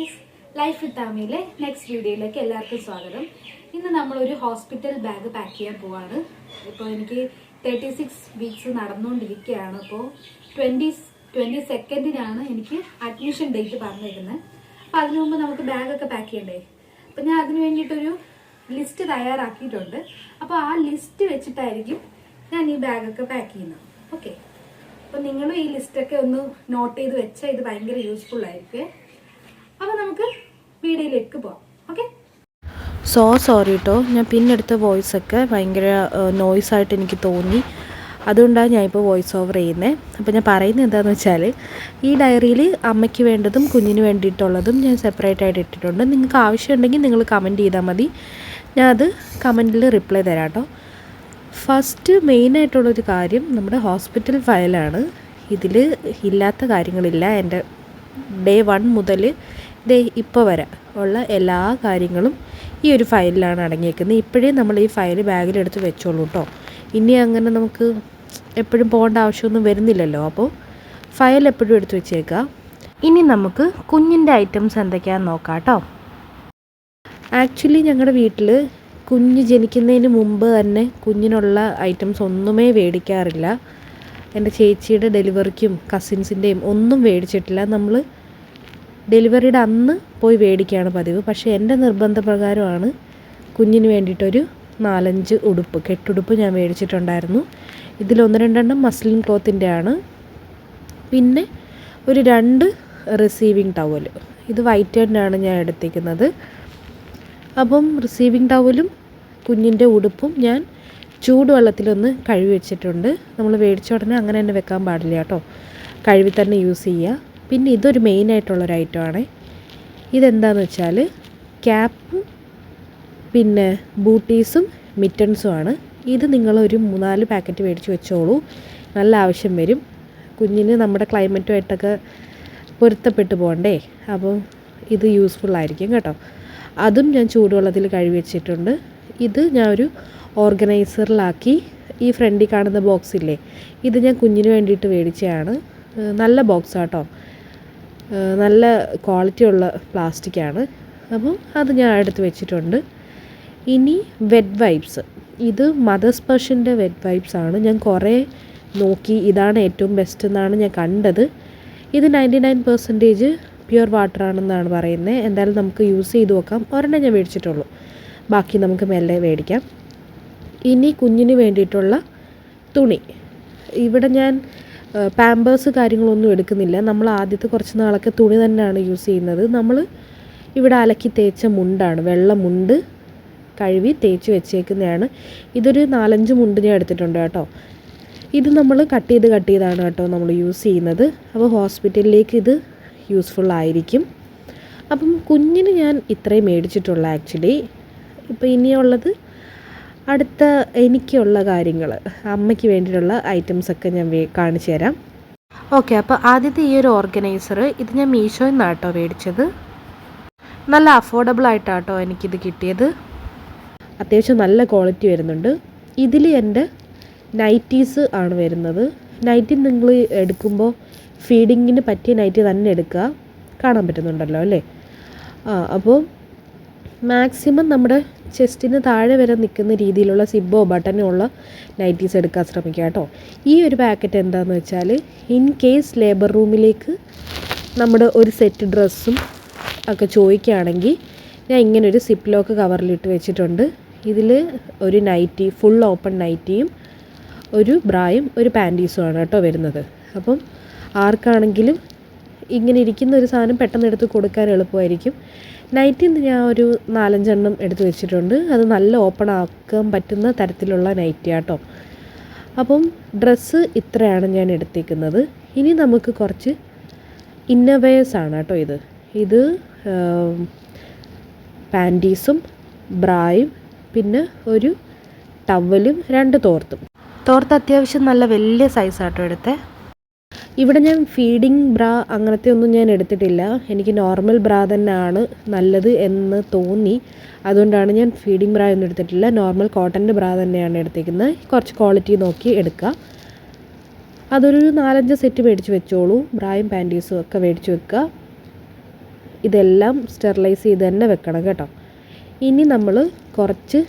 Guys, life with ആമിയിലെ next വീഡിയോയിലേക്ക് എല്ലാവർക്കും സ്വാഗതം. ഇന്ന് നമ്മളൊരു ഹോസ്പിറ്റൽ ബാഗ് പാക്ക് ചെയ്യാൻ പോവാണ്. ഇപ്പോൾ എനിക്ക് 36 വീക്സ് നടന്നുകൊണ്ടിരിക്കുകയാണ്. അപ്പോൾ 22nd എനിക്ക് അഡ്മിഷൻ ഡേറ്റ് പറഞ്ഞിരിക്കുന്നത്. അപ്പോൾ അതിനു മുമ്പ് നമുക്ക് ബാഗൊക്കെ പാക്ക് ചെയ്യണ്ടേ. അപ്പോൾ ഞാൻ അതിന് വേണ്ടിയിട്ടൊരു ലിസ്റ്റ് തയ്യാറാക്കിയിട്ടുണ്ട്. അപ്പോൾ ആ ലിസ്റ്റ് വെച്ചിട്ടായിരിക്കും ഞാൻ ഈ ബാഗൊക്കെ പാക്ക് ചെയ്യുന്നത്. ഓക്കെ, അപ്പോൾ നിങ്ങളും ഈ ലിസ്റ്റൊക്കെ ഒന്ന് നോട്ട് ചെയ്ത് വെച്ചാൽ ഇത് ഭയങ്കര യൂസ്ഫുൾ ആയിരിക്കും. അപ്പോൾ നമുക്ക് വീഡിയോയിലേക്ക് പോകാം. ഓക്കെ, സോറി കേട്ടോ, ഞാൻ പിന്നെടുത്ത വോയിസൊക്കെ ഭയങ്കര നോയ്സായിട്ട് എനിക്ക് തോന്നി. അതുകൊണ്ടാണ് ഞാനിപ്പോൾ വോയിസ് ഓവർ ചെയ്യുന്നത്. അപ്പോൾ ഞാൻ പറയുന്നത് എന്താണെന്ന് വെച്ചാൽ, ഈ ഡയറിയിൽ അമ്മയ്ക്ക് വേണ്ടതും കുഞ്ഞിന് വേണ്ടിയിട്ടുള്ളതും ഞാൻ സെപ്പറേറ്റ് ആയിട്ട് ഇട്ടിട്ടുണ്ട്. നിങ്ങൾക്ക് ആവശ്യമുണ്ടെങ്കിൽ നിങ്ങൾ കമൻറ്റ് ചെയ്താൽ മതി, ഞാൻ അത് കമൻറ്റിൽ റിപ്ലൈ തരാം കേട്ടോ. ഫസ്റ്റ് മെയിനായിട്ടുള്ളൊരു കാര്യം നമ്മുടെ ഹോസ്പിറ്റൽ ഫയലാണ്. ഇതിൽ ഇല്ലാത്ത കാര്യങ്ങളില്ല. എൻ്റെ ഡേ 1 മുതൽ ഇപ്പോൾ വരെ ഉള്ള എല്ലാ കാര്യങ്ങളും ഈ ഒരു ഫയലിലാണ് അടങ്ങിയിരിക്കുന്നത്. ഇപ്പോഴേ നമ്മൾ ഈ ഫയൽ ബാഗിലെടുത്ത് വെച്ചോളൂ കേട്ടോ. ഇനി അങ്ങനെ നമുക്ക് എപ്പോഴും പോകേണ്ട ആവശ്യമൊന്നും വരുന്നില്ലല്ലോ. അപ്പോൾ ഫയൽ എപ്പോഴും എടുത്ത് വെച്ചേക്കുക. ഇനി നമുക്ക് കുഞ്ഞിൻ്റെ ഐറ്റംസ് എന്തൊക്കെയാണെന്ന് നോക്കാം കേട്ടോ. ആക്ച്വലി ഞങ്ങളുടെ വീട്ടിൽ കുഞ്ഞ് ജനിക്കുന്നതിന് മുമ്പ് തന്നെ കുഞ്ഞിനുള്ള ഐറ്റംസ് ഒന്നുമേ മേടിക്കാറില്ല. എൻ്റെ ചേച്ചിയുടെ ഡെലിവറിക്കും കസിൻസിൻ്റെയും ഒന്നും മേടിച്ചിട്ടില്ല. നമ്മൾ ഡെലിവറിയുടെ അന്ന് പോയി മേടിക്കുകയാണ് പതിവ്. പക്ഷേ എൻ്റെ നിർബന്ധപ്രകാരമാണ് കുഞ്ഞിന് വേണ്ടിയിട്ടൊരു 4-5 ഉടുപ്പ്, കെട്ടുടുപ്പ് ഞാൻ മേടിച്ചിട്ടുണ്ടായിരുന്നു. ഇതിൽ 1-2 മസ്ലിൻ ക്ലോത്തിൻ്റെ ആണ്. പിന്നെ ഒരു 2 റിസീവിങ് ടവൽ, ഇത് വൈറ്റ് ആണ് ഞാൻ എടുത്തിരിക്കുന്നത്. അപ്പം റിസീവിങ് ടവലും കുഞ്ഞിൻ്റെ ഉടുപ്പും ഞാൻ ചൂടുവെള്ളത്തിലൊന്ന് കഴുകി വെച്ചിട്ടുണ്ട്. നമ്മൾ മേടിച്ച ഉടനെ അങ്ങനെ തന്നെ വെക്കാൻ പാടില്ല കേട്ടോ, കഴുകി തന്നെ യൂസ് ചെയ്യുക. പിന്നെ ഇതൊരു മെയിനായിട്ടുള്ളൊരു ഐറ്റമാണ്. ഇതെന്താണെന്ന് വെച്ചാൽ ക്യാപ്പും പിന്നെ ബൂട്ടീസും മിറ്റൻസും ആണ്. ഇത് നിങ്ങളൊരു 3-4 പാക്കറ്റ് മേടിച്ച് വെച്ചോളൂ, നല്ല ആവശ്യം വരും. കുഞ്ഞിന് നമ്മുടെ ക്ലൈമറ്റുമായിട്ടൊക്കെ പൊരുത്തപ്പെട്ട് പോകണ്ടേ, അപ്പം ഇത് യൂസ്ഫുൾ ആയിരിക്കും കേട്ടോ. അതും ഞാൻ ചൂടുവെള്ളത്തിൽ കഴുകി വെച്ചിട്ടുണ്ട്. ഇത് ഞാൻ ഒരു ഓർഗനൈസറിലാക്കി. ഈ ഫ്രണ്ടിൽ കാണുന്ന ബോക്സ് ഇല്ലേ, ഇത് ഞാൻ കുഞ്ഞിന് വേണ്ടിയിട്ട് മേടിച്ചതാണ്. നല്ല ബോക്സാണ് കേട്ടോ, നല്ല ക്വാളിറ്റിയുള്ള പ്ലാസ്റ്റിക്കാണ്. അപ്പം അത് ഞാൻ എടുത്ത് വെച്ചിട്ടുണ്ട്. ഇനി വെറ്റ് വൈപ്സ്, ഇത് മദേഴ്സ് സ്പർഷിൻ്റെ വെറ്റ് വൈപ്സ് ആണ്. ഞാൻ കുറേ നോക്കി, ഇതാണ് ഏറ്റവും ബെസ്റ്റ് എന്നാണ് ഞാൻ കണ്ടത്. ഇത് 99% പ്യുവർ വാട്ടർ ആണെന്നാണ് പറയുന്നത്. എന്തായാലും നമുക്ക് യൂസ് ചെയ്ത് നോക്കാം. ഒരെണ്ണം ഞാൻ മേടിച്ചിട്ടുള്ളൂ, ബാക്കി നമുക്ക് മെല്ലെ മേടിക്കാം. ഇനി കുഞ്ഞിന് വേണ്ടിയിട്ടുള്ള തുണി, ഇവിടെ ഞാൻ പാമ്പേഴ്സ് കാര്യങ്ങളൊന്നും എടുക്കുന്നില്ല. നമ്മൾ ആദ്യത്തെ കുറച്ച് നാളൊക്കെ തുണി തന്നെയാണ് യൂസ് ചെയ്യുന്നത്. നമ്മൾ ഇവിടെ അലക്കി തേച്ച മുണ്ടാണ്, വെള്ള മുണ്ട് കഴുകി തേച്ച് വെച്ചേക്കുന്നതാണ്. ഇതൊരു 4-5 മുണ്ട് ഞാൻ എടുത്തിട്ടുണ്ട് കേട്ടോ. ഇത് നമ്മൾ കട്ട് ചെയ്താണ് കേട്ടോ നമ്മൾ യൂസ് ചെയ്യുന്നത്. അപ്പോൾ ഹോസ്പിറ്റലിലേക്ക് ഇത് യൂസ്ഫുൾ ആയിരിക്കും. അപ്പം കുഞ്ഞിന് ഞാൻ ഇത്രയും മേടിച്ചിട്ടുള്ള ആക്ച്വലി. ഇപ്പോൾ ഇനിയുള്ളത് അടുത്ത എനിക്കുള്ള കാര്യങ്ങൾ, അമ്മയ്ക്ക് വേണ്ടിയിട്ടുള്ള ഐറ്റംസൊക്കെ ഞാൻ കാണിച്ചു തരാം. ഓക്കെ, അപ്പോൾ ആദ്യത്തെ ഈ ഒരു ഓർഗനൈസർ, ഇത് ഞാൻ മീഷോയിൽ നിന്നാണ് കേട്ടോ മേടിച്ചത്. നല്ല അഫോർഡബിൾ ആയിട്ടാട്ടോ എനിക്കിത് കിട്ടിയത്. അത്യാവശ്യം നല്ല ക്വാളിറ്റി വരുന്നുണ്ട്. ഇതിൽ എൻ്റെ നൈറ്റീസ് ആണ് വരുന്നത്. നൈറ്റി നിങ്ങൾ എടുക്കുമ്പോൾ ഫീഡിങ്ങിന് പറ്റിയ നൈറ്റി തന്നെ എടുക്കുക. കാണാൻ പറ്റുന്നുണ്ടല്ലോ അല്ലേ? അപ്പോൾ മാക്സിമം നമ്മുടെ ചെസ്റ്റിന് താഴെ വരെ നിൽക്കുന്ന രീതിയിലുള്ള സിബ്ബോ ബട്ടനോ ഉള്ള നൈറ്റീസ് എടുക്കാൻ ശ്രമിക്കുക കേട്ടോ. ഈ ഒരു പാക്കറ്റ് എന്താണെന്ന് വെച്ചാൽ, ഇൻ കേസ് ലേബർ റൂമിലേക്ക് നമ്മുടെ ഒരു സെറ്റ് ഡ്രസ്സും ഒക്കെ ചോദിക്കുകയാണെങ്കിൽ ഞാൻ ഇങ്ങനൊരു സിപ്പ് ലോക്ക് കവറിലിട്ട് വെച്ചിട്ടുണ്ട്. ഇതിൽ ഒരു നൈറ്റി, ഫുൾ ഓപ്പൺ നൈറ്റിയും ഒരു ബ്രായും ഒരു പാൻറ്റീസും ആണ് കേട്ടോ വരുന്നത്. അപ്പം ആർക്കാണെങ്കിലും ഇങ്ങനെ ഇരിക്കുന്ന ഒരു സാധനം പെട്ടെന്ന് എടുത്ത് കൊടുക്കാൻ എളുപ്പമായിരിക്കും. നൈറ്റി ഞാൻ ഒരു 4-5 എണ്ണം എടുത്ത് വെച്ചിട്ടുണ്ട്. അത് നല്ല ഓപ്പൺ ആക്കാൻ പറ്റുന്ന തരത്തിലുള്ള നൈറ്റി കേട്ടോ. അപ്പം ഡ്രസ്സ് ഇത്രയാണ് ഞാൻ എടുത്തേക്കുന്നത്. ഇനി നമുക്ക് കുറച്ച് ഇന്നർവെയേഴ്സാണ് കേട്ടോ. ഇത് പാൻറ്റീസും ബ്രായും പിന്നെ ഒരു ടവലും 2 തോർത്ത് അത്യാവശ്യം നല്ല വലിയ സൈസാട്ടോ എടുത്തേ. ഇവിടെ ഞാൻ ഫീഡിങ് ബ്രാ അങ്ങനത്തെ ഒന്നും ഞാൻ എടുത്തിട്ടില്ല. എനിക്ക് നോർമൽ ബ്രാ തന്നെയാണ് നല്ലത് എന്ന് തോന്നി. അതുകൊണ്ടാണ് ഞാൻ ഫീഡിങ് ബ്രാ ഒന്നും എടുത്തിട്ടില്ല. നോർമൽ കോട്ടൻ്റെ ബ്രാ തന്നെയാണ് എടുത്തിരിക്കുന്നത്. കുറച്ച് ക്വാളിറ്റി നോക്കി എടുക്കുക. അതൊരു 4-5 സെറ്റ് മേടിച്ച് വെച്ചോളൂ. ബ്രായും പാൻറ്റീസും ഒക്കെ മേടിച്ച് വെക്കുക. ഇതെല്ലാം സ്റ്റെറിലൈസ് ചെയ്ത് തന്നെ വെക്കണം കേട്ടോ. ഇനി നമ്മൾ കുറച്ച്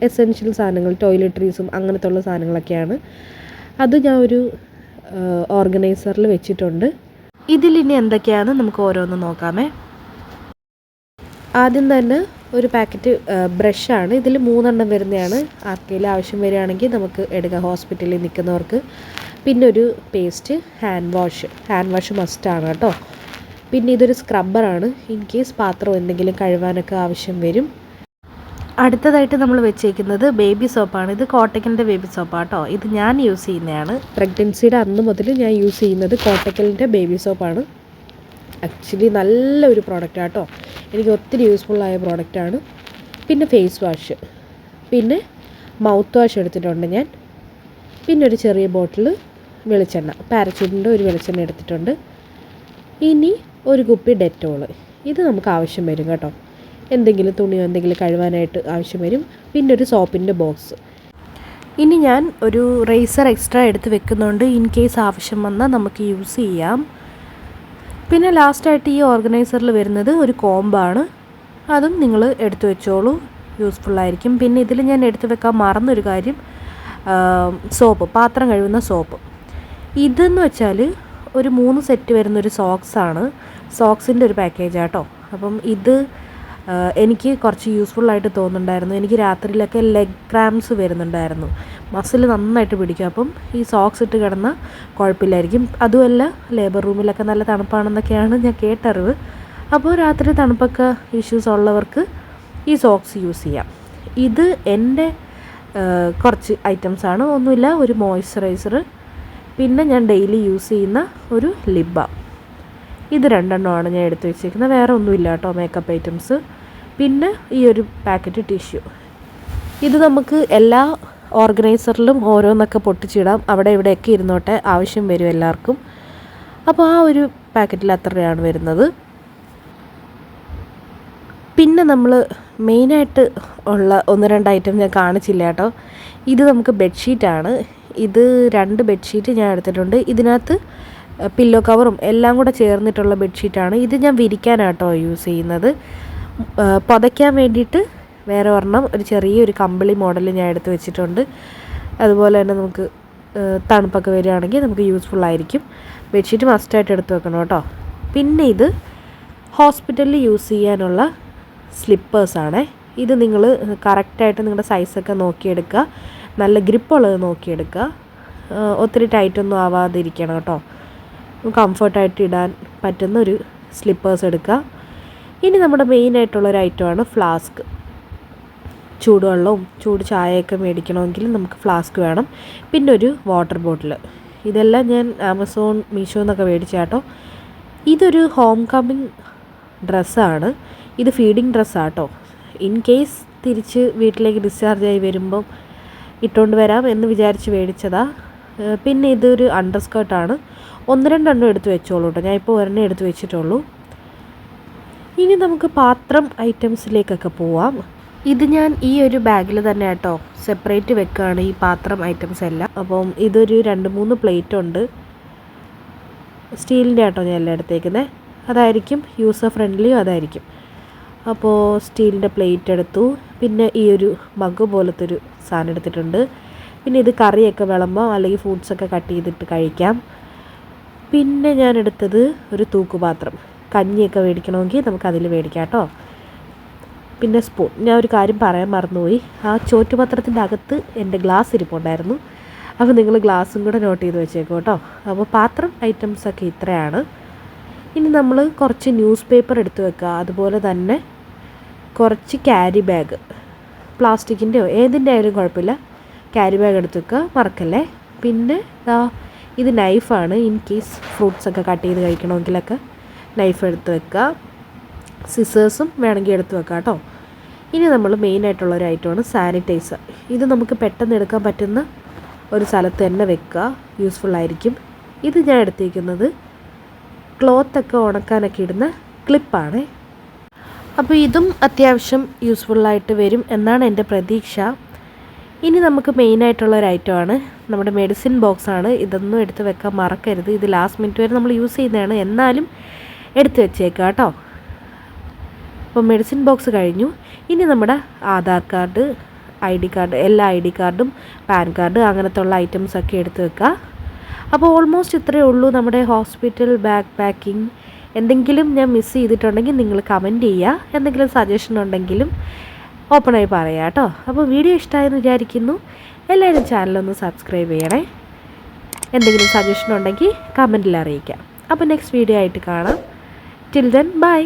എസെൻഷ്യൽ സാധനങ്ങൾ, ടോയ്ലറ്ററീസും അങ്ങനത്തെ ഉള്ള സാധനങ്ങളൊക്കെയാണ്. അത് ഞാൻ ഒരു ഓർഗനൈസറിൽ വെച്ചിട്ടുണ്ട്. ഇതിലിനി എന്തൊക്കെയാണെന്ന് നമുക്ക് ഓരോന്ന് നോക്കാമേ. ആദ്യം തന്നെ ഒരു പാക്കറ്റ് ബ്രഷാണ്. ഇതിൽ 3 എണ്ണം വരുന്നതാണ്. ആർക്കെങ്കിലും ആവശ്യം വരികയാണെങ്കിൽ നമുക്ക് എടുക്കാം, ഹോസ്പിറ്റലിൽ നിൽക്കുന്നവർക്ക്. പിന്നെ ഒരു പേസ്റ്റ്, ഹാൻഡ് വാഷ് മസ്റ്റാണ് കേട്ടോ. പിന്നെ ഇതൊരു സ്ക്രബ്ബറാണ്, ഇൻ കേസ് പാത്രം എന്തെങ്കിലും കഴുകാനൊക്കെ ആവശ്യം വരും. അടുത്തതായിട്ട് നമ്മൾ വെച്ചേക്കുന്നത് ബേബി സോപ്പാണ്. ഇത് കോട്ടക്കലിൻ്റെ ബേബി സോപ്പാണ് കേട്ടോ. ഇത് ഞാൻ യൂസ് ചെയ്യുന്നതാണ്. പ്രഗ്നൻസിയുടെ അന്ന് മുതൽ ഞാൻ യൂസ് ചെയ്യുന്നത് കോട്ടക്കലിൻ്റെ ബേബി സോപ്പാണ്. ആക്ച്വലി നല്ലൊരു പ്രോഡക്റ്റാണ് കേട്ടോ. എനിക്ക് ഒത്തിരി യൂസ്ഫുള്ളായ പ്രോഡക്റ്റാണ്. പിന്നെ ഫേസ് വാഷ്, പിന്നെ മൗത്ത് വാഷ് എടുത്തിട്ടുണ്ട് ഞാൻ. പിന്നെ ഒരു ചെറിയ ബോട്ടിൽ വെളിച്ചെണ്ണ, പാരച്യൂട്ടിൻ്റെ ഒരു വെളിച്ചെണ്ണ എടുത്തിട്ടുണ്ട്. ഇനി ഒരു കുപ്പി ഡെറ്റോള്. ഇത് നമുക്ക് ആവശ്യം വരും കേട്ടോ, എന്തെങ്കിലും തുണിയോ എന്തെങ്കിലും കഴുകാനായിട്ട് ആവശ്യം വരും. പിന്നെ ഒരു സോപ്പിൻ്റെ ബോക്സ്. ഇനി ഞാൻ ഒരു റേസർ എക്സ്ട്രാ എടുത്ത് വെക്കുന്നുണ്ട്, ഇൻ കേസ് ആവശ്യം വന്നാൽ നമുക്ക് യൂസ് ചെയ്യാം. പിന്നെ ലാസ്റ്റായിട്ട് ഈ ഓർഗനൈസറിൽ വരുന്നത് ഒരു കോമ്പാണ്. അതും നിങ്ങൾ എടുത്തു വെച്ചോളൂ, യൂസ്ഫുള്ളായിരിക്കും. പിന്നെ ഇതിൽ ഞാൻ എടുത്തു വെക്കാൻ മറന്നൊരു കാര്യം, സോപ്പ്, പാത്രം കഴുകുന്ന സോപ്പ്. ഇതെന്ന് വെച്ചാൽ ഒരു 3 സെറ്റ് വരുന്നൊരു സോക്സാണ്. സോക്സിൻ്റെ ഒരു പാക്കേജ് ആട്ടോ. അപ്പം ഇത് എനിക്ക് കുറച്ച് യൂസ്ഫുള്ളായിട്ട് തോന്നുന്നുണ്ടായിരുന്നു. എനിക്ക് രാത്രിയിലൊക്കെ ലെഗ് ക്രാംസ് വരുന്നുണ്ടായിരുന്നു, മസിൽ നന്നായിട്ട് പിടിക്കും. അപ്പം ഈ സോക്സ് ഇട്ട് കിടന്നാൽ കുഴപ്പമില്ലായിരിക്കും. അതുമല്ല, ലേബർ റൂമിലൊക്കെ നല്ല തണുപ്പാണെന്നൊക്കെയാണ് ഞാൻ കേട്ടറിവ്. അപ്പോൾ രാത്രി തണുപ്പൊക്കെ ഇഷ്യൂസ് ഉള്ളവർക്ക് ഈ സോക്സ് യൂസ് ചെയ്യാം. ഇത് എൻ്റെ കുറച്ച് ഐറ്റംസാണ്. ഒന്നുമില്ല, ഒരു മോയ്സ്ചറൈസർ, പിന്നെ ഞാൻ ഡെയിലി യൂസ് ചെയ്യുന്ന ഒരു ലിപ് ബാം. ഇത് 2 എണ്ണമാണ് ഞാൻ എടുത്ത് വെച്ചിരിക്കുന്നത്. വേറെ ഒന്നുമില്ല കേട്ടോ മേക്കപ്പ് ഐറ്റംസ്. പിന്നെ ഈ ഒരു പാക്കറ്റ് ടിഷ്യൂ. ഇത് നമുക്ക് എല്ലാ ഓർഗനൈസറിലും ഓരോന്നൊക്കെ പൊട്ടിച്ചിടാം, അവിടെ ഇവിടെയൊക്കെ ഇരുന്നോട്ടെ, ആവശ്യം വരും എല്ലാവർക്കും. അപ്പോൾ ആ ഒരു പാക്കറ്റിൽ അത്രയാണ് വരുന്നത്. പിന്നെ നമ്മൾ മെയിനായിട്ട് ഉള്ള 1-2 ഐറ്റം ഞാൻ കാണിച്ചില്ല കേട്ടോ. ഇത് നമുക്ക് ബെഡ്ഷീറ്റാണ്. ഇത് 2 ബെഡ്ഷീറ്റ് ഞാൻ എടുത്തിട്ടുണ്ട്. ഇതിനകത്ത് പില്ലോ കവറും എല്ലാം കൂടെ ചേർന്നിട്ടുള്ള ബെഡ്ഷീറ്റാണ്. ഇത് ഞാൻ വിരിക്കാനാട്ടോ യൂസ് ചെയ്യുന്നത്. പുതയ്ക്കാൻ വേണ്ടിയിട്ട് വേറെ ഒരെണ്ണം, ഒരു ചെറിയൊരു കമ്പിളി മോഡൽ ഞാൻ എടുത്ത് വെച്ചിട്ടുണ്ട്. അതുപോലെ തന്നെ നമുക്ക് തണുപ്പൊക്കെ വരികയാണെങ്കിൽ നമുക്ക് യൂസ്ഫുള്ളായിരിക്കും. ബെഡ്ഷീറ്റ് മസ്റ്റായിട്ട് എടുത്ത് വെക്കണം കേട്ടോ. പിന്നെ ഇത് ഹോസ്പിറ്റലിൽ യൂസ് ചെയ്യാനുള്ള സ്ലിപ്പേഴ്സാണ്. ഇത് നിങ്ങൾ കറക്റ്റായിട്ട് നിങ്ങളുടെ സൈസൊക്കെ നോക്കിയെടുക്കുക, നല്ല ഗ്രിപ്പുള്ളത് നോക്കിയെടുക്കുക, ഒത്തിരി ടൈറ്റൊന്നും ആവാതിരിക്കണം കേട്ടോ. കംഫർട്ടായിട്ട് ഇടാൻ പറ്റുന്ന ഒരു സ്ലിപ്പേഴ്സ് എടുക്കുക. ഇനി നമ്മുടെ മെയിനായിട്ടുള്ളൊരു ഐറ്റമാണ് ഫ്ലാസ്ക്. ചൂടുവെള്ളവും ചൂട് ചായയൊക്കെ മേടിക്കണമെങ്കിൽ നമുക്ക് ഫ്ലാസ്ക് വേണം. പിന്നെ ഒരു വാട്ടർ ബോട്ടിൽ. ഇതെല്ലാം ഞാൻ ആമസോൺ, മീഷോ എന്നൊക്കെ മേടിച്ച കേട്ടോ. ഇതൊരു ഹോം കമ്മിങ് ഡ്രസ്സാണ്. ഇത് ഫീഡിങ് ഡ്രസ്സാട്ടോ. ഇൻ കേസ് തിരിച്ച് വീട്ടിലേക്ക് ഡിസ്ചാർജ് ആയി വരുമ്പം ഇട്ടുകൊണ്ട് വരാം എന്ന് വിചാരിച്ച് മേടിച്ചതാണ്. പിന്നെ ഇതൊരു അണ്ടർ സ്കേർട്ടാണ്. 1-2 എണ്ണം എടുത്ത് വെച്ചോളൂ കേട്ടോ. ഞാൻ ഇപ്പോൾ ഒരെണ്ണം എടുത്ത് വെച്ചിട്ടുള്ളൂ. ഇനി നമുക്ക് പാത്രം ഐറ്റംസിലേക്കൊക്കെ പോവാം. ഇത് ഞാൻ ഈ ഒരു ബാഗിൽ തന്നെ കേട്ടോ സെപ്പറേറ്റ് വെക്കുകയാണ് ഈ പാത്രം ഐറ്റംസ് എല്ലാം. അപ്പം ഇതൊരു 2-3 പ്ലേറ്റ് ഉണ്ട്. സ്റ്റീലിൻ്റെ ആട്ടോ ഞാൻ എല്ലാം എടുത്തേക്കുന്നത്. അതായിരിക്കും യൂസർ ഫ്രണ്ട്ലിയും അതായിരിക്കും. അപ്പോൾ സ്റ്റീലിൻ്റെ പ്ലേറ്റ് എടുത്തു. പിന്നെ ഈ ഒരു മഗ് പോലത്തെ ഒരു സാധനം എടുത്തിട്ടുണ്ട്. പിന്നെ ഇത് കറിയൊക്കെ വിളമ്പോ അല്ലെങ്കിൽ ഫ്രൂട്ട്സൊക്കെ കട്ട് ചെയ്തിട്ട് കഴിക്കാം. പിന്നെ ഞാൻ എടുത്തത് ഒരു തൂക്കുപാത്രം, കഞ്ഞിയൊക്കെ മേടിക്കണമെങ്കിൽ നമുക്ക് അതിൽ മേടിക്കാം കേട്ടോ. പിന്നെ സ്പൂൺ. ഞാൻ ഒരു കാര്യം പറയാൻ മറന്നുപോയി, ആ ചോറ്റുപാത്രത്തിൻ്റെ അകത്ത് എൻ്റെ ഗ്ലാസ് ഇരിപ്പുണ്ടായിരുന്നു. അപ്പോൾ നിങ്ങൾ ഗ്ലാസും കൂടെ നോട്ട് ചെയ്ത് വെച്ചേക്കും കേട്ടോ. അപ്പോൾ പാത്രം ഐറ്റംസൊക്കെ ഇത്രയാണ്. ഇനി നമ്മൾ കുറച്ച് ന്യൂസ് പേപ്പർ എടുത്ത് വെക്കുക. അതുപോലെ തന്നെ കുറച്ച് ക്യാരി ബാഗ്, പ്ലാസ്റ്റിക്കിൻ്റെയോ ഏതിൻ്റെ ആയാലും കുഴപ്പമില്ല, ക്യാരി ബാഗ് എടുത്ത് വെക്കുക, മറക്കല്ലേ. പിന്നെ ഇത് നൈഫാണ്. ഇൻ കേസ് ഫ്രൂട്ട്സൊക്കെ കട്ട് ചെയ്ത് കഴിക്കണമെങ്കിലൊക്കെ നൈഫ് എടുത്ത് വെക്കുക. സിസേഴ്സും വേണമെങ്കിൽ എടുത്ത് വെക്കാം കേട്ടോ. ഇനി നമ്മൾ മെയിനായിട്ടുള്ളൊരു ഐറ്റമാണ് സാനിറ്റൈസർ. ഇത് നമുക്ക് പെട്ടെന്ന് എടുക്കാൻ പറ്റുന്ന ഒരു സ്ഥലത്ത് തന്നെ വെക്കുക, യൂസ്ഫുള്ളായിരിക്കും. ഇത് ഞാൻ എടുത്തിരിക്കുന്നത് ക്ലോത്തൊക്കെ ഉണക്കാനൊക്കെ ഇടുന്ന ക്ലിപ്പാണ്. അപ്പോൾ ഇതും അത്യാവശ്യം യൂസ്ഫുള്ളായിട്ട് വരും എന്നാണ് എൻ്റെ പ്രതീക്ഷ. ഇനി നമുക്ക് മെയിനായിട്ടുള്ളൊരു ഐറ്റമാണ് നമ്മുടെ മെഡിസിൻ ബോക്സാണ്. ഇതൊന്നും എടുത്ത് വെക്കാൻ മറക്കരുത്. ഇത് ലാസ്റ്റ് മിനിറ്റ് വരെ നമ്മൾ യൂസ് ചെയ്യുന്നതാണ്. എന്നാലും എടുത്തു വെച്ചേക്കാം കേട്ടോ. അപ്പോൾ മെഡിസിൻ ബോക്സ് കഴിഞ്ഞു. ഇനി നമ്മുടെ ആധാർ കാർഡ്, ID കാർഡ്, എല്ലാ ID കാർഡും പാൻ കാർഡ് അങ്ങനത്തെ ഉള്ള ഐറ്റംസൊക്കെ എടുത്ത് വെക്കുക. അപ്പോൾ ഓൾമോസ്റ്റ് ഇത്രയേ ഉള്ളൂ നമ്മുടെ ഹോസ്പിറ്റൽ ബാഗ് പാക്കിംഗ്. എന്തെങ്കിലും ഞാൻ മിസ് ചെയ്തിട്ടുണ്ടെങ്കിൽ നിങ്ങൾ കമൻറ്റ് ചെയ്യുക. എന്തെങ്കിലും സജഷൻ ഉണ്ടെങ്കിലും ഓപ്പണായി പറയാം കേട്ടോ. അപ്പോൾ വീഡിയോ ഇഷ്ടമായെന്ന് വിചാരിക്കുന്നു. എല്ലാവരും ചാനലൊന്ന് സബ്സ്ക്രൈബ് ചെയ്യണേ. എന്തെങ്കിലും സജഷൻ ഉണ്ടെങ്കിൽ കമൻറ്റിൽ അറിയിക്കാം. അപ്പോൾ നെക്സ്റ്റ് വീഡിയോ ആയിട്ട് കാണാം. Till then bye.